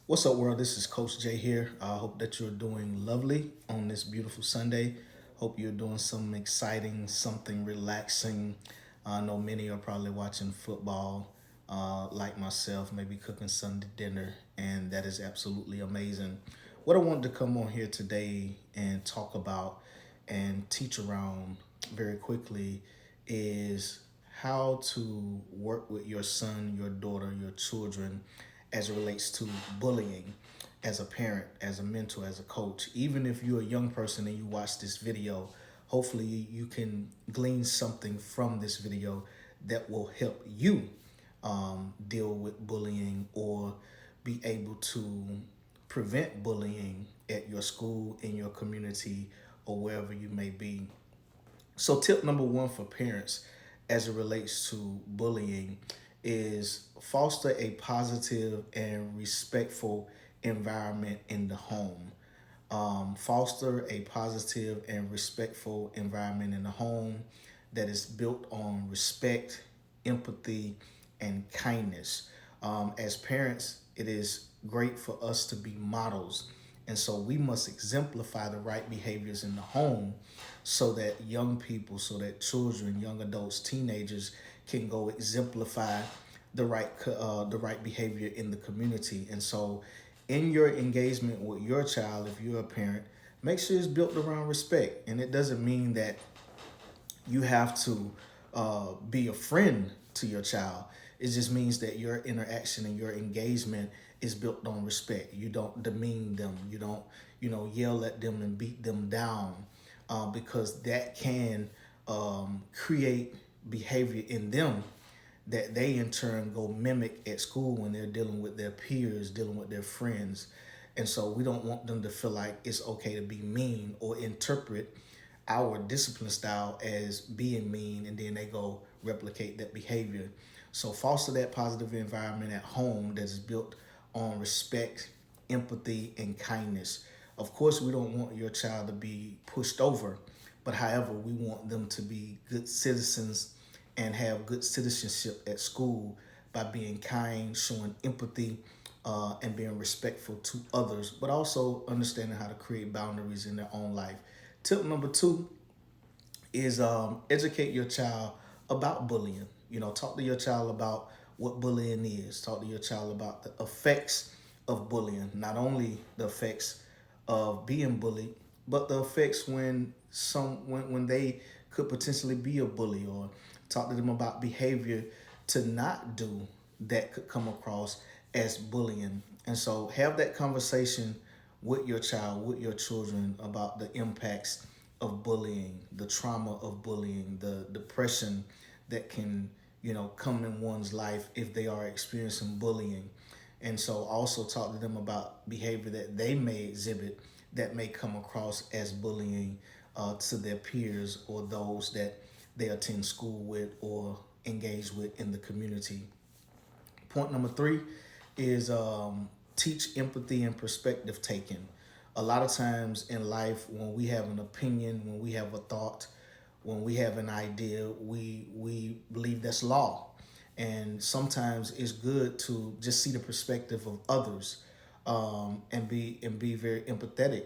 What's up, world? This is Coach Jay here. I hope that you're doing lovely on this beautiful Sunday. Hope you're doing something exciting, something relaxing. I know many are probably watching football, like myself, maybe cooking Sunday dinner, and that is absolutely amazing. What I wanted to come on here today and talk about and teach around very quickly is how to work with your son, your daughter, your children as it relates to bullying as a parent, as a mentor, as a coach. Even if you're a young person and you watch this video, hopefully you can glean something from this video that will help you deal with bullying or be able to prevent bullying at your school, in your community, or wherever you may be. So, tip number one for parents as it relates to bullying is foster a positive and respectful environment in the home. Foster a positive and respectful environment in the home that is built on respect, empathy, and kindness. As parents, it is great for us to be models. And so we must exemplify the right behaviors in the home so that young people, so that children, young adults, teenagers can go exemplify the right behavior in the community. And so in your engagement with your child, if you're a parent, make sure it's built around respect. And it doesn't mean that you have to be a friend to your child. It just means that your interaction and your engagement is built on respect. You don't demean them. You don't, yell at them and beat them down, because that can create behavior in them that they in turn go mimic at school when they're dealing with their peers, dealing with their friends. And so we don't want them to feel like it's okay to be mean or interpret our discipline style as being mean, and then they go replicate that behavior. So foster that positive environment at home that is built on respect, empathy, and kindness. Of course, we don't want your child to be pushed over, but however, we want them to be good citizens and have good citizenship at school by being kind, showing empathy, and being respectful to others, but also understanding how to create boundaries in their own life. Tip number two is educate your child about bullying. Talk to your child about what bullying is. Talk to your child about the effects of bullying, not only the effects of being bullied, but the effects when they could potentially be a bully, or talk to them about behavior to not do that could come across as bullying. And so have that conversation with your child, with your children about the impacts of bullying, the trauma of bullying, the depression that can, come in one's life if they are experiencing bullying. And so also talk to them about behavior that they may exhibit that may come across as bullying to their peers or those that they attend school with or engage with in the community. Point number three is teach empathy and perspective taking. A lot of times in life, when we have an opinion, when we have a thought, when we have an idea, we believe that's law. And sometimes it's good to just see the perspective of others, and be very empathetic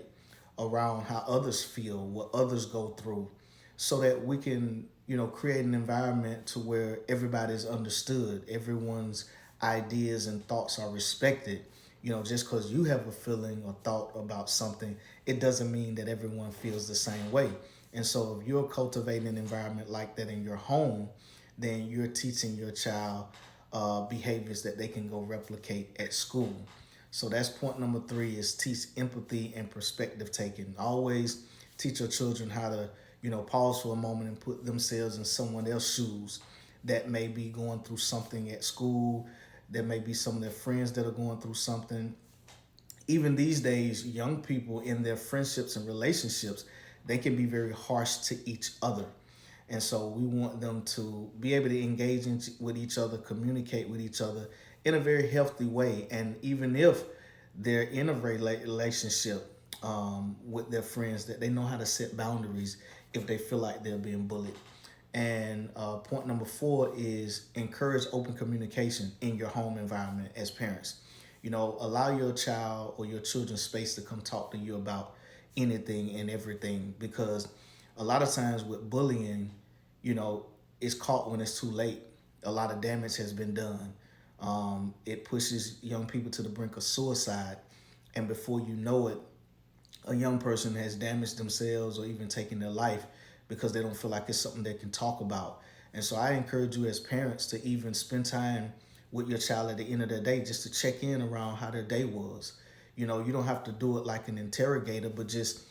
around how others feel, what others go through, so that we can, create an environment to where everybody's understood, everyone's ideas and thoughts are respected. Just because you have a feeling or thought about something, it doesn't mean that everyone feels the same way. And so if you're cultivating an environment like that in your home, then you're teaching your child behaviors that they can go replicate at school. So that's point number three, is teach empathy and perspective taking. Always teach your children how to, pause for a moment and put themselves in someone else's shoes that may be going through something at school. There may be some of their friends that are going through something. Even these days, young people in their friendships and relationships, they can be very harsh to each other. And so we want them to be able to engage with each other, communicate with each other in a very healthy way. And even if they're in a relationship with their friends, that they know how to set boundaries if they feel like they're being bullied. And point number four is encourage open communication in your home environment as parents. Allow your child or your children space to come talk to you about anything and everything, because a lot of times with bullying, you know, it's caught when it's too late. A lot of damage has been done. It pushes young people to the brink of suicide, and before you know it, a young person has damaged themselves or even taken their life because they don't feel like it's something they can talk about. And so I encourage you as parents to even spend time with your child at the end of the day just to check in around how their day was. You don't have to do it like an interrogator, but just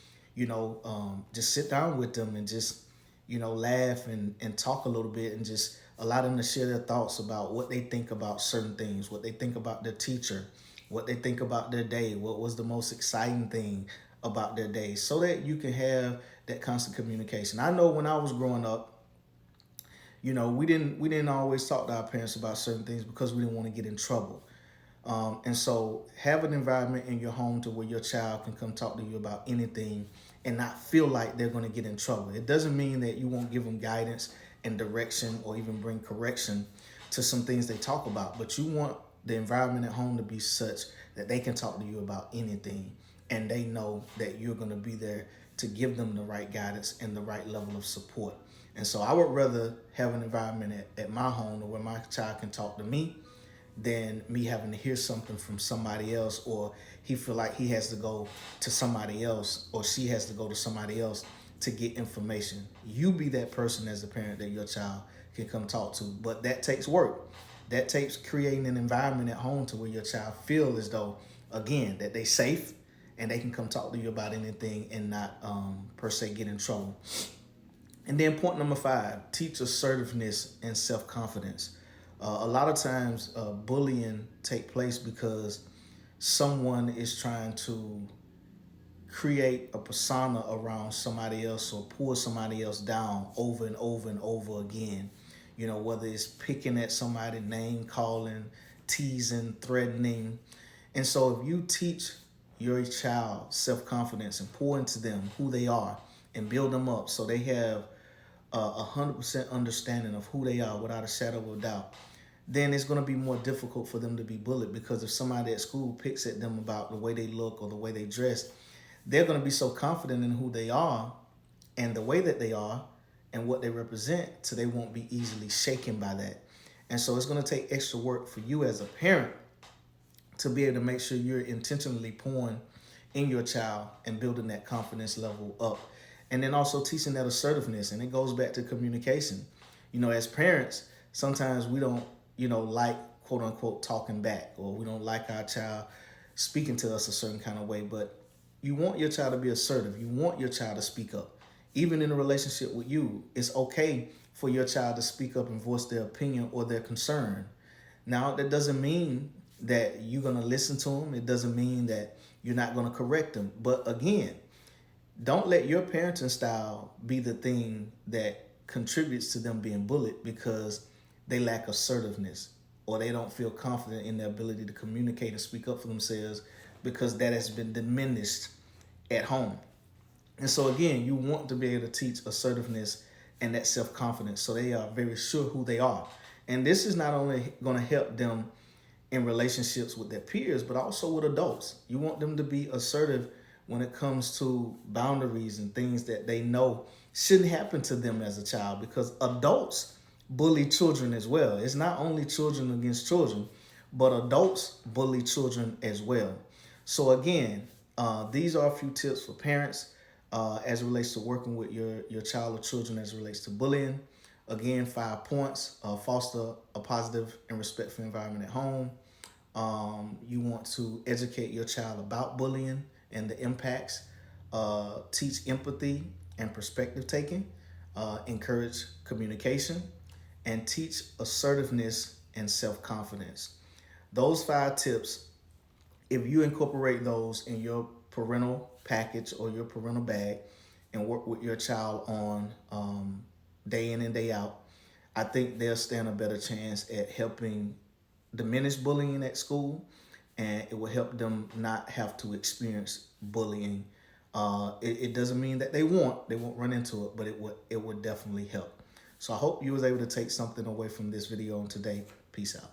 sit down with them and just, laugh and talk a little bit, and just allow them to share their thoughts about what they think about certain things, what they think about their teacher, what they think about their day, what was the most exciting thing about their day, so that you can have that constant communication. I know when I was growing up, we didn't always talk to our parents about certain things because we didn't want to get in trouble. And so have an environment in your home to where your child can come talk to you about anything and not feel like they're going to get in trouble. It doesn't mean that you won't give them guidance and direction or even bring correction to some things they talk about, but you want the environment at home to be such that they can talk to you about anything, and they know that you're going to be there to give them the right guidance and the right level of support. And so I would rather have an environment at my home where my child can talk to me than me having to hear something from somebody else, or he feel like he has to go to somebody else or she has to go to somebody else to get information. You be that person as a parent that your child can come talk to. But that takes work. That takes creating an environment at home to where your child feel as though, again, that they safe and they can come talk to you about anything and not per se get in trouble. And then point number 5, teach assertiveness and self-confidence. A lot of times bullying take place because someone is trying to create a persona around somebody else or pull somebody else down over and over and over again. Whether it's picking at somebody, name calling, teasing, threatening. And so if you teach your child self-confidence and pour into them who they are and build them up so they have 100% understanding of who they are without a shadow of a doubt, then it's going to be more difficult for them to be bullied, because if somebody at school picks at them about the way they look or the way they dress, they're going to be so confident in who they are and the way that they are and what they represent, so they won't be easily shaken by that. And so it's going to take extra work for you as a parent to be able to make sure you're intentionally pouring in your child and building that confidence level up. And then also teaching that assertiveness. And it goes back to communication. As parents, sometimes we don't, like, quote unquote, talking back, or we don't like our child speaking to us a certain kind of way. But you want your child to be assertive. You want your child to speak up. Even in a relationship with you, it's okay for your child to speak up and voice their opinion or their concern. Now, that doesn't mean that you're going to listen to them. It doesn't mean that you're not going to correct them. But again, don't let your parenting style be the thing that contributes to them being bullied because they lack assertiveness or they don't feel confident in their ability to communicate and speak up for themselves, because that has been diminished at home. And so again, you want to be able to teach assertiveness and that self-confidence so they are very sure who they are. And this is not only going to help them in relationships with their peers, but also with adults. You want them to be assertive when it comes to boundaries and things that they know shouldn't happen to them as a child, because adults bully children as well. It's not only children against children, but adults bully children as well. So again, these are a few tips for parents as it relates to working with your child or children as it relates to bullying. Again, 5 points: foster a positive and respectful environment at home. You want to educate your child about bullying and the impacts. Teach empathy and perspective taking. Encourage communication, and teach assertiveness and self-confidence. Those 5 tips, if you incorporate those in your parental package or your parental bag and work with your child on day in and day out, I think they'll stand a better chance at helping diminish bullying at school, and it will help them not have to experience bullying. It doesn't mean that they won't run into it, but it would definitely help. So I hope you was able to take something away from this video today. Peace out.